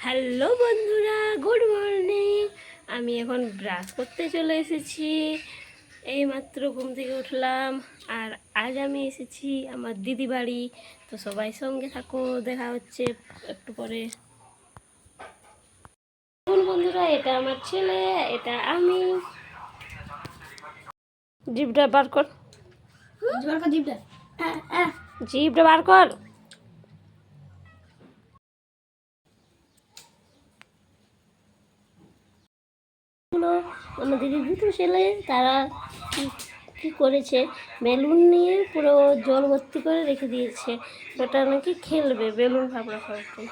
Hello বন্ধুরা, good morning. আমি এখন ব্রাশ করতে চলে এসেছি। এইমাত্র ঘুম থেকে উঠলাম। আর আজ আমি এসেছি আমার দিদি বাড়ি। তো সবাই সঙ্গে থাকো, দেখা হচ্ছে একটু পরে। বন্ধুরা, এটা আমার ছেলে, এটা আমি। জিভটা বার কর, জিভটা বার কর। আমার দিদির দুটো ছেলে, তারা কি কি করেছে, বেলুন নিয়ে পুরো জল ভর্তি করে রেখে দিয়েছে। ওটা নাকি খেলবে, বেলুন ফাপড়া ফাপড়ি।